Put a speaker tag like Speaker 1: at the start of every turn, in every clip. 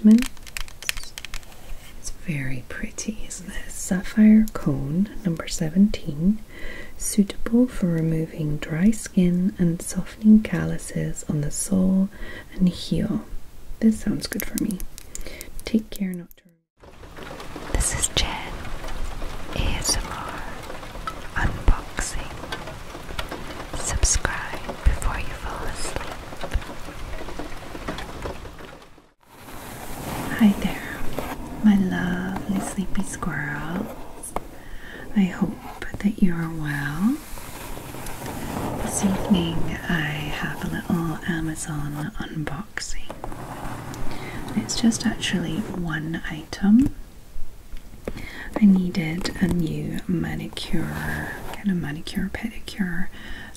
Speaker 1: attachments. It's very pretty, isn't it? Sapphire cone number 17, suitable for removing dry skin and softening calluses on the sole and heel. This sounds good for me. Take care not to.
Speaker 2: This is Jen ASMR unboxing. Subscribe before you fall asleep.
Speaker 1: Hi there, my lovely sleepy squirrels. I hope that you are well. This evening I have a little Amazon unboxing. It's just actually one item. I needed a new manicure, kind of manicure pedicure,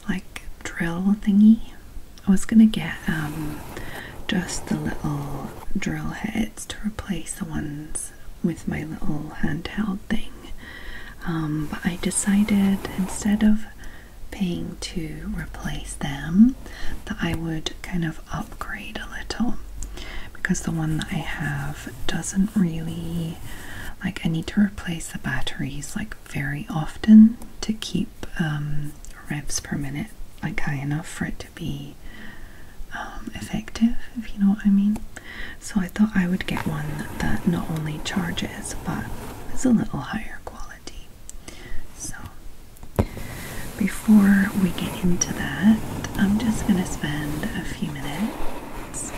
Speaker 1: like drill thingy. I was gonna get just the little drill heads to replace the ones with my little handheld thing. But I decided instead of paying to replace them that I would kind of upgrade a little, because the one that I have doesn't really, like, I need to replace the batteries like very often to keep revs per minute like high enough for it to be effective, if you know what I mean. So I thought I would get one that not only charges but is a little higher quality. So before we get into that, I'm just going to spend a few minutes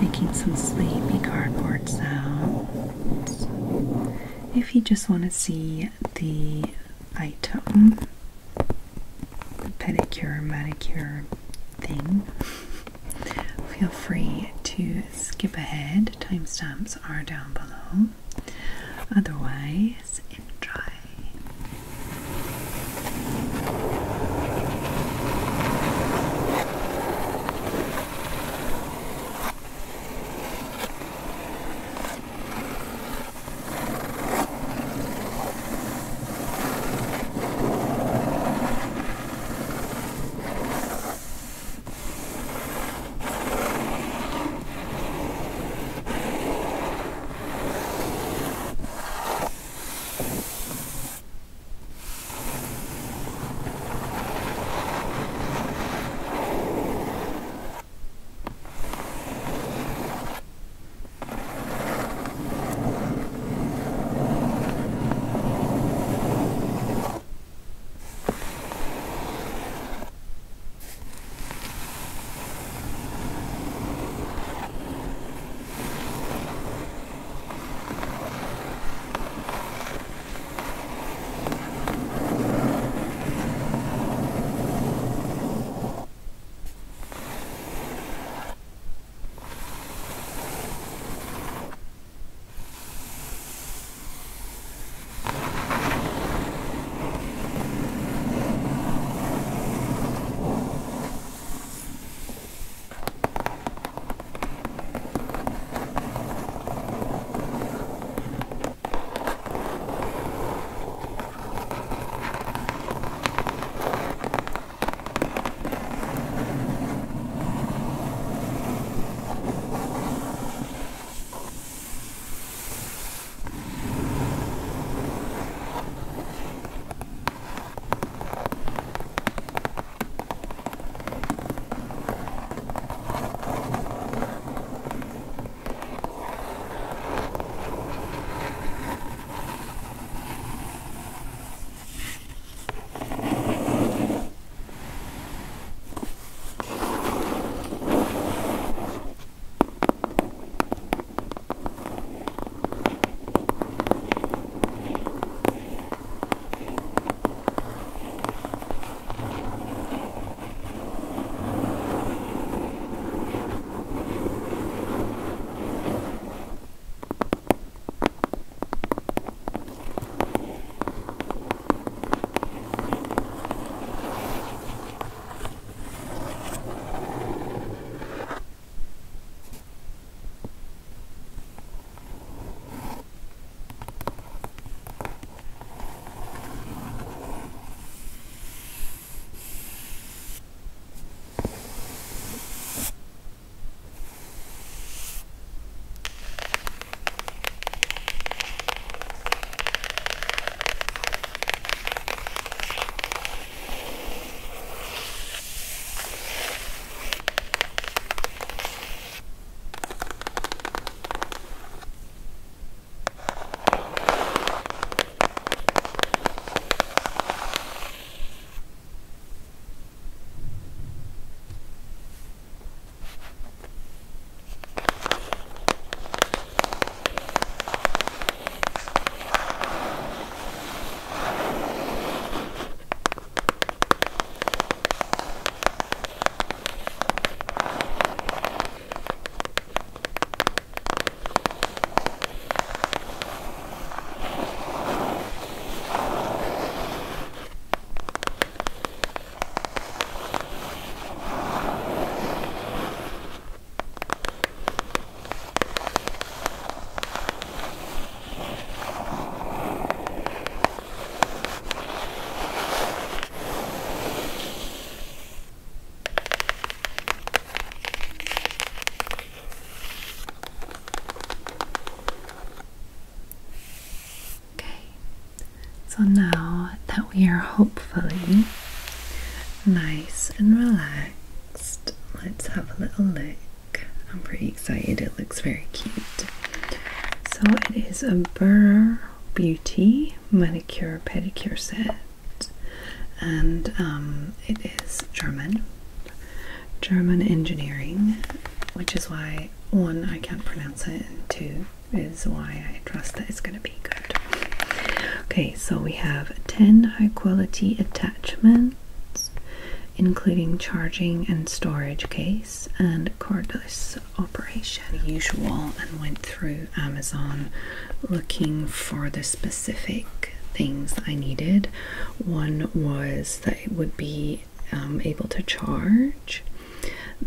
Speaker 1: making some sleepy cardboard sounds. If you just want to see the item, the pedicure, manicure thing, feel free to skip ahead. Timestamps are down below. Otherwise, enjoy. So now that we are hopefully nice and relaxed, let's have a little look. I'm pretty excited, it looks very cute. So it is a Burr Beauty manicure pedicure set, and it is German engineering, which is why, one, I can't pronounce it, and two is why I trust that it's going to be good. Okay, so we have 10 high quality attachments, including charging and storage case and cordless operation. Usual, and went through Amazon looking for the specific things that I needed. One was that it would be able to charge,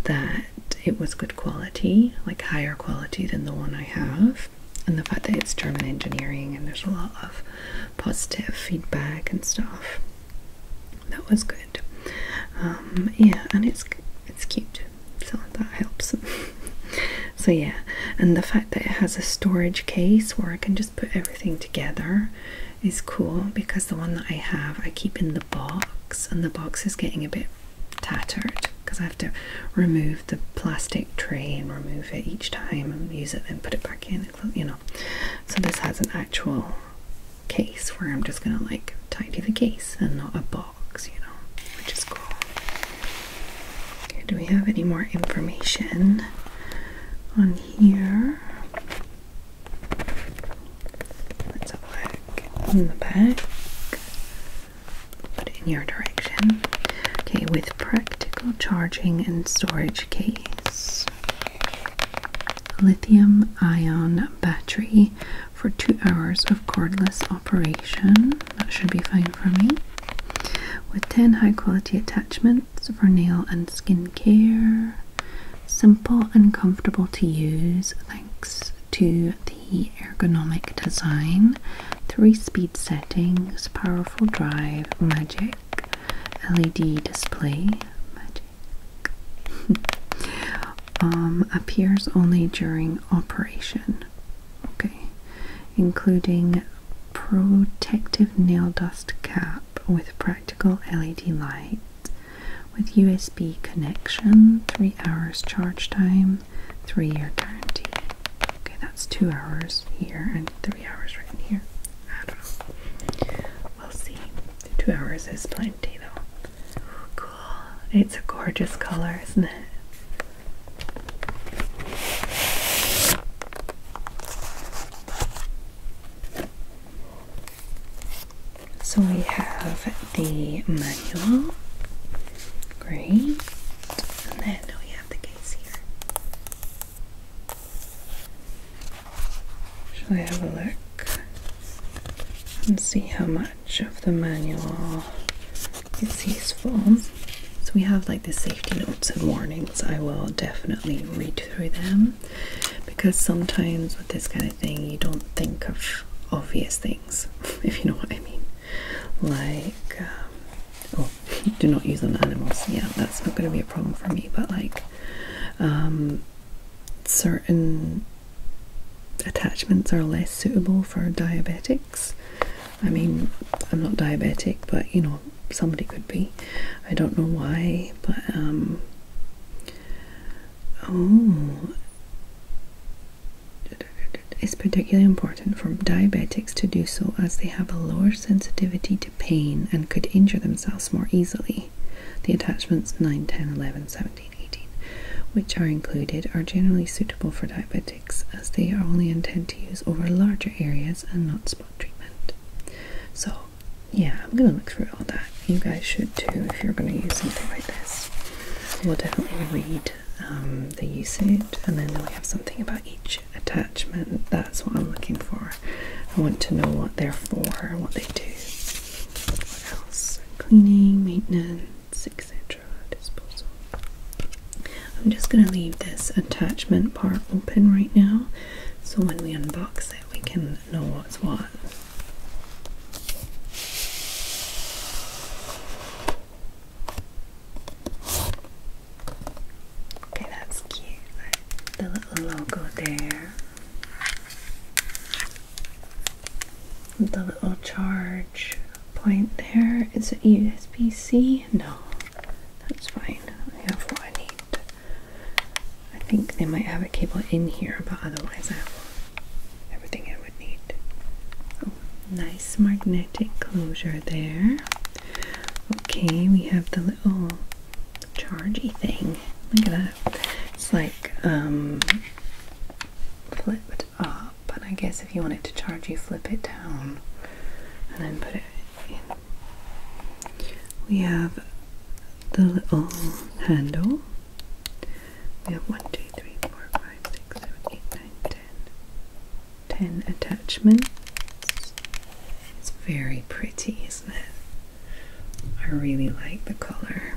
Speaker 1: that it was good quality, like higher quality than the one I have, and the fact that it's German engineering and there's a lot of positive feedback and stuff. That was good. Yeah, and it's cute, so that helps. So yeah, and the fact that it has a storage case where I can just put everything together is cool, because the one that I have I keep in the box, and the box is getting a bit tattered because I have to remove the plastic tray and remove it each time and use it and put it back in, you know. So this has an actual case where I'm just gonna like tidy the case and not a box, you know, which is cool. Okay, do we have any more information on here? Let's have a look in the back. Put it in your direction. Okay, with practical charging and storage case, lithium ion battery for 2 hours of cordless operation. That should be fine for me. With 10 high quality attachments for nail and skin care. Simple and comfortable to use thanks to the ergonomic design. 3 speed settings, powerful drive, magic, LED display, magic. Appears only during operation. Okay, including protective nail dust cap with practical LED light, with USB connection, 3 hours charge time, 3-year guarantee. Okay, that's 2 hours here and 3 hours right in here. I don't know. We'll see. 2 hours is plenty though. Cool. It's a gorgeous color, isn't it? So we have the manual. Great. And then we have the case here. Shall I have a look and see how much of the manual is useful? So we have like the safety notes and warnings. I will definitely read through them, because sometimes with this kind of thing you don't think of obvious things, if you know what I mean. Like, oh, do not use on animals. Yeah, that's not going to be a problem for me, but like certain attachments are less suitable for diabetics. I mean, I'm not diabetic, but you know, somebody could be. I don't know why, but oh, it's particularly important for diabetics to do so, as they have a lower sensitivity to pain and could injure themselves more easily. The attachments 9, 10, 11, 17, 18, which are included, are generally suitable for diabetics, as they are only intended to use over larger areas and not spot treatment. So yeah, I'm gonna look through all that. You guys should too if you're gonna use something like this. We'll definitely read the usage, and then we have something about each attachment. That's what I'm looking for. I want to know what they're for, what they do. What else? Cleaning, maintenance, etc. Disposal. I'm just going to leave this attachment part open right now, so when we unbox it we can know what's what. The little logo there, the little charge point there. Is it USB-C? No, that's fine. I have what I need. I think they might have a cable in here, but otherwise I have everything I would need. Oh, nice magnetic closure there. Okay, we have the little chargy thing. Look at that. It's like flipped up, and I guess if you want it to charge, you flip it down and then put it in. We have the little handle. We have 1, 2, 3, 4, 5, 6, 7, 8, 9, 10 attachments. It's very pretty, isn't it? I really like the color.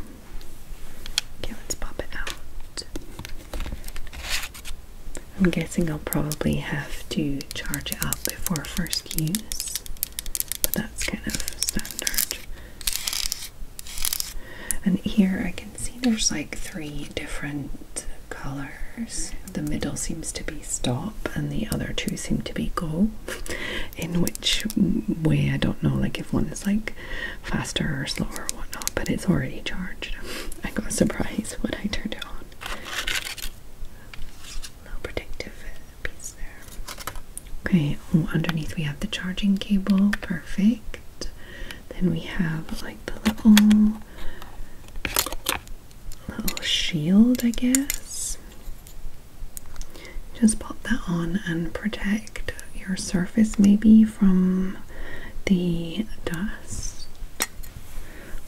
Speaker 1: Okay, let's pop it out. I'm guessing I'll probably have to charge it up before first use, but that's kind of standard. And here I can see there's like 3 different colors. The middle seems to be stop and the other 2 seem to be go. In which way, I don't know, like if one is like faster or slower or whatnot, but it's already charged. I got a surprise when I turned it on. Little protective piece there. Okay, oh, underneath we have the charging cable, perfect. Then we have like the little shield, I guess. Just pop that on and protect your surface maybe from the dust.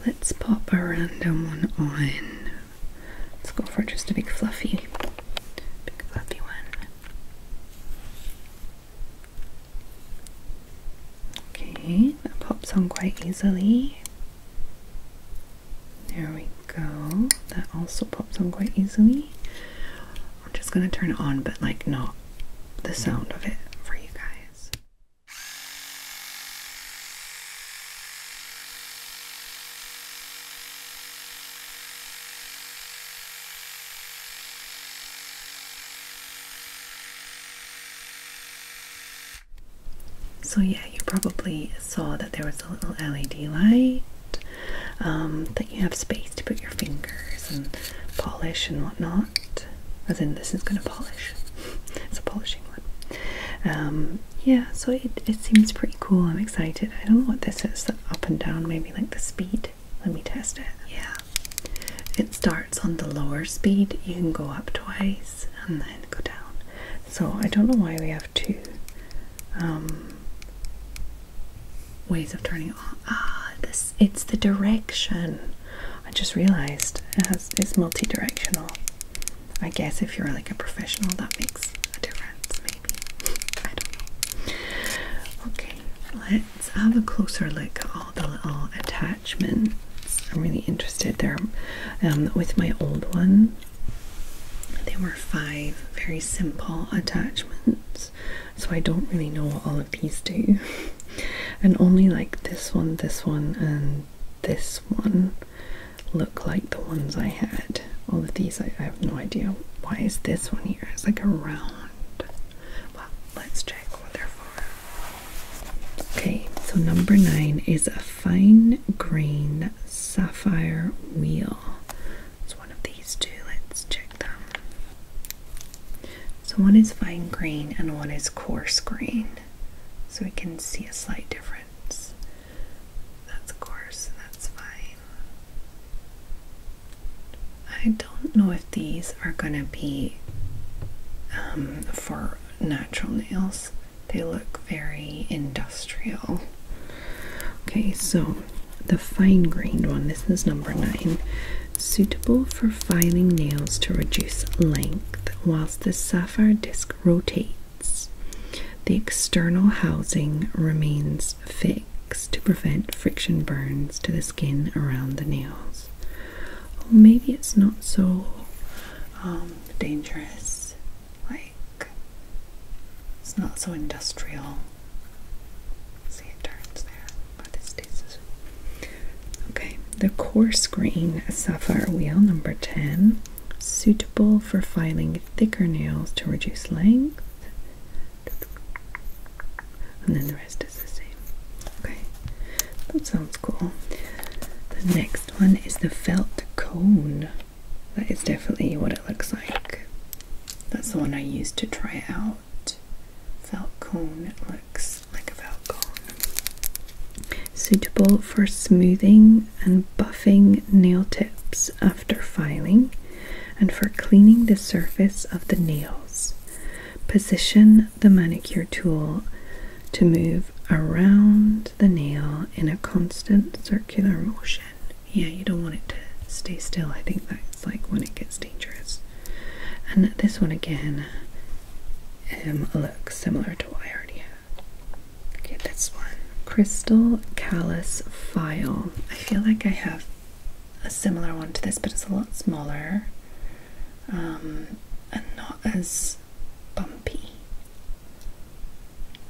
Speaker 1: Let's pop a random one on. Let's go for just a big fluffy one. Okay, that pops on quite easily. There we go. That also pops on quite easily. I'm just gonna turn it on, but like not the sound of it for you guys. So yeah, you probably saw that there was a little LED light, that you have space to put your fingers and polish and whatnot. As in, this is going to polish. It's a polishing one. Yeah, so it seems pretty cool. I'm excited. I don't know what this is. Up and down, maybe like the speed. Let me test it. Yeah. It starts on the lower speed. You can go up twice and then go down. So I don't know why we have 2 ways of turning it on. It's the direction. I just realized it's multi-directional. I guess if you're like a professional, that makes a difference, maybe. I don't know. Okay, let's have a closer look at all the little attachments. I'm really interested there. With my old one, there were 5 very simple attachments, so I don't really know what all of these do. And only like this one, and this one look like the ones I had. All of these, I have no idea. Why is this one here? It's like a round. Well, let's check what they're for. Okay, so number 9 is a fine grain sapphire wheel. It's one of these 2. Let's check them. So one is fine grain and one is coarse grain. So we can see a slight difference. That's coarse, that's fine. I don't know if these are gonna be for natural nails. They look very industrial. Okay, so the fine grained one, this is number 9. Suitable for filing nails to reduce length whilst the sapphire disc rotates. The external housing remains fixed to prevent friction burns to the skin around the nails. Oh, maybe it's not so dangerous. Like, it's not so industrial. See, it turns there, but this is okay. The coarse grain sapphire wheel, number 10, suitable for filing thicker nails to reduce length. And then the rest is the same. Okay, That sounds cool. The next one is the felt cone. That is definitely what it looks like. That's the one I used to try it out. Felt cone. It looks like a felt cone. Suitable for smoothing and buffing nail tips after filing, and for cleaning the surface of the nails. Position the manicure tool to move around the nail in a constant circular motion. Yeah, you don't want it to stay still. I think that's like when it gets dangerous. And this one again looks similar to what I already have. Okay, this one. Crystal Callus File. I feel like I have a similar one to this, but it's a lot smaller and not as bumpy.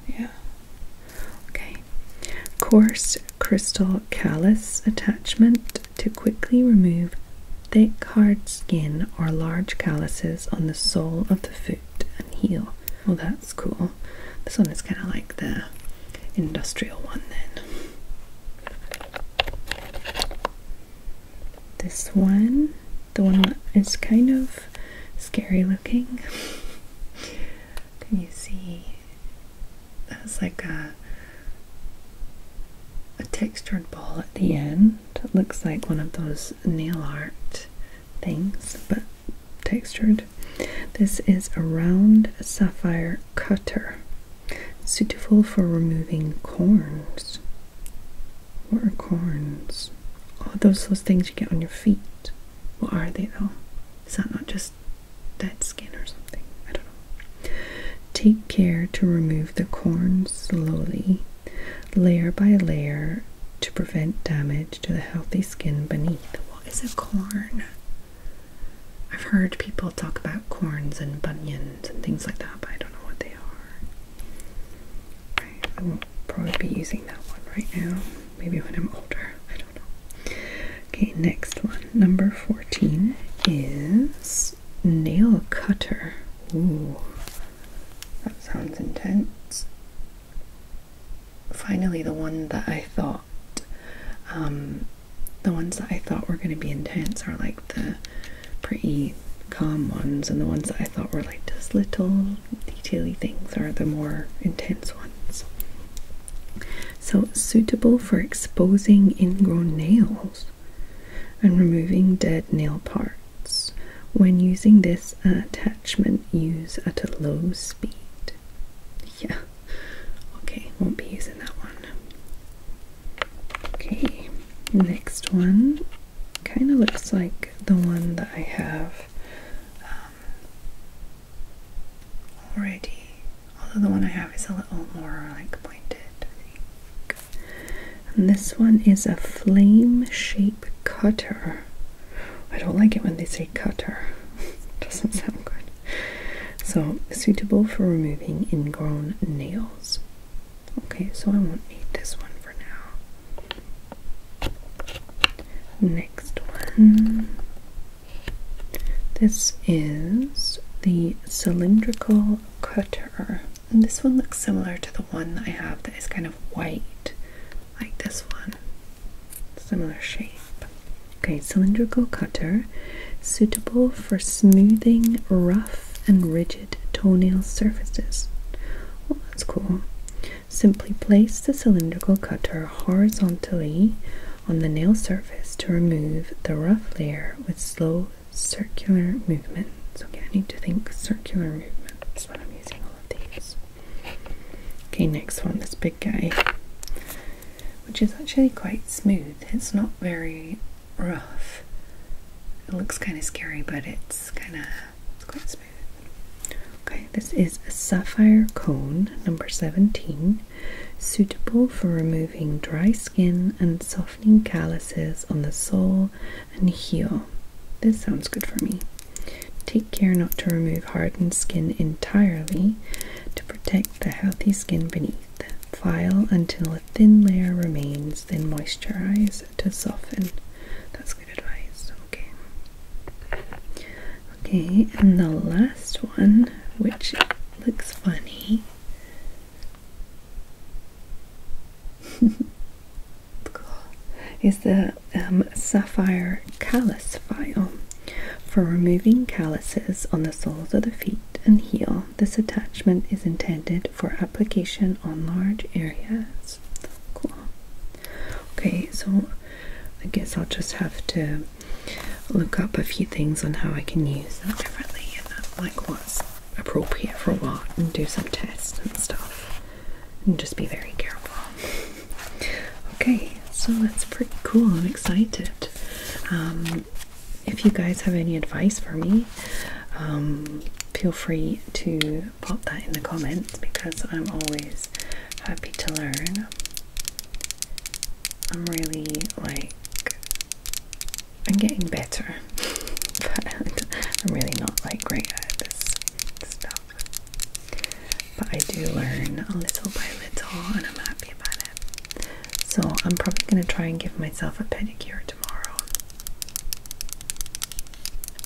Speaker 1: Yeah. Okay. Coarse crystal callus attachment to quickly remove thick, hard skin or large calluses on the sole of the foot and heel. Well, that's cool. This one is kind of like the industrial one then. This one, the one that is kind of scary looking. Can you see? That's like a textured ball at the end. It looks like one of those nail art things, but textured. This is a round sapphire cutter, suitable for removing corns. What are corns? Oh, those things you get on your feet. What are they though? Is that not just dead skin or something? I don't know. Take care to remove the corns slowly, layer by layer, to prevent damage to the healthy skin beneath. What is a corn? I've heard people talk about corns and bunions and things like that, but I don't know what they are. Right, I won't probably be using that one right now. Maybe when I'm older. I don't know. Okay, next one. Number 14 is nail cutter. Ooh, that sounds intense. Finally, the one that I thought, the ones that I thought were going to be intense are like the pretty calm ones, and the ones that I thought were like just little detaily things are the more intense ones. So, suitable for exposing ingrown nails and removing dead nail parts. When using this attachment, use at a low speed. Yeah. Okay, won't be using that one. Okay, next one kind of looks like the one that I have already, although the one I have is a little more like pointed, I think. And this one is a flame shape cutter. I don't like it when they say cutter. Doesn't sound good. So, suitable for removing ingrown nails. Okay, so I won't need this one for now. Next one. This is the cylindrical cutter. And this one looks similar to the one that I have that is kind of white, like this one. Similar shape. Okay, cylindrical cutter, suitable for smoothing rough and rigid toenail surfaces. Well, that's cool. Simply place the cylindrical cutter horizontally on the nail surface to remove the rough layer with slow circular movements. Okay, I need to think circular movements when I'm using all of these. Okay, next one, this big guy, which is actually quite smooth. It's not very rough. It looks kind of scary, but it's quite smooth. Okay, this is a sapphire cone, number 17, suitable for removing dry skin and softening calluses on the sole and heel. This sounds good for me. Take care not to remove hardened skin entirely to protect the healthy skin beneath. File until a thin layer remains, then moisturize to soften. That's good advice. Okay. Okay, and the last one, which looks funny. It's is the Sapphire Callus File. For removing calluses on the soles of the feet and heel, this attachment is intended for application on large areas. Cool. Okay, so I guess I'll just have to look up a few things on how I can use them differently and like what's appropriate for what, and do some tests and stuff, and just be very careful. Okay, so that's pretty cool. I'm excited. If you guys have any advice for me, feel free to pop that in the comments, because I'm always happy to learn. I'm really I'm getting better, but I'm really not great at this stuff. But I do learn a little by little, and I'm happy about it. So I'm probably going to try and give myself a pedicure tomorrow.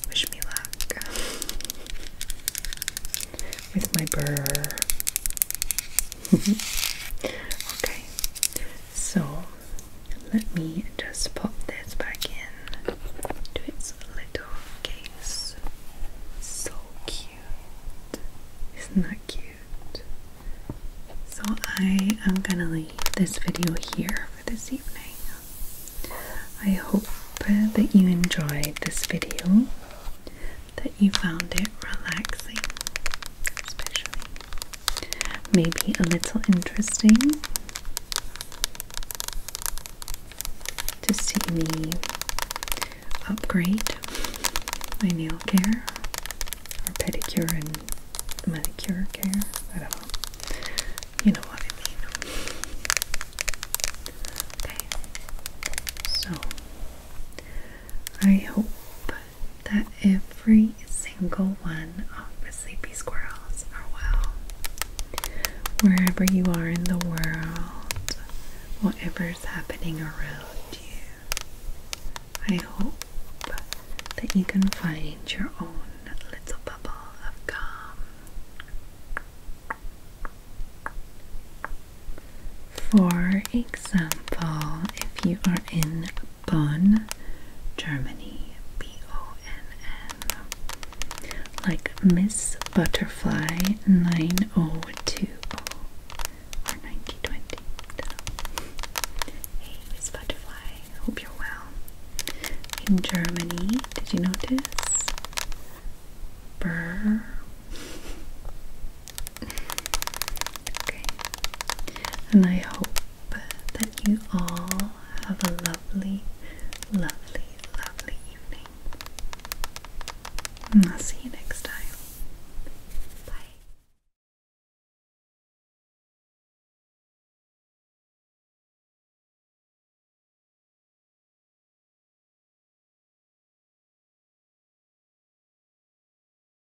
Speaker 1: Wish me luck with my burr. Okay, so let me just pop this back in to its little case. So cute. Isn't that cute? So I am gonna leave this video here for this evening. I hope that you enjoyed this video, that you found it relaxing, especially maybe a little interesting to see me upgrade my nail care, or pedicure and manicure care. I don't know. You know what I mean. Okay. So I hope that every single one of the sleepy squirrels are well. Wherever you are in the world, whatever's happening around you, I hope that you can find your own little bubble of calm. For example, if you are in Bonn, Germany, B-O-N-N, like Miss Butterfly 9020 or 9020. Hey, Miss Butterfly, hope you're well. In Germany, did you notice? Burr. Okay. And I hope that you all have a lovely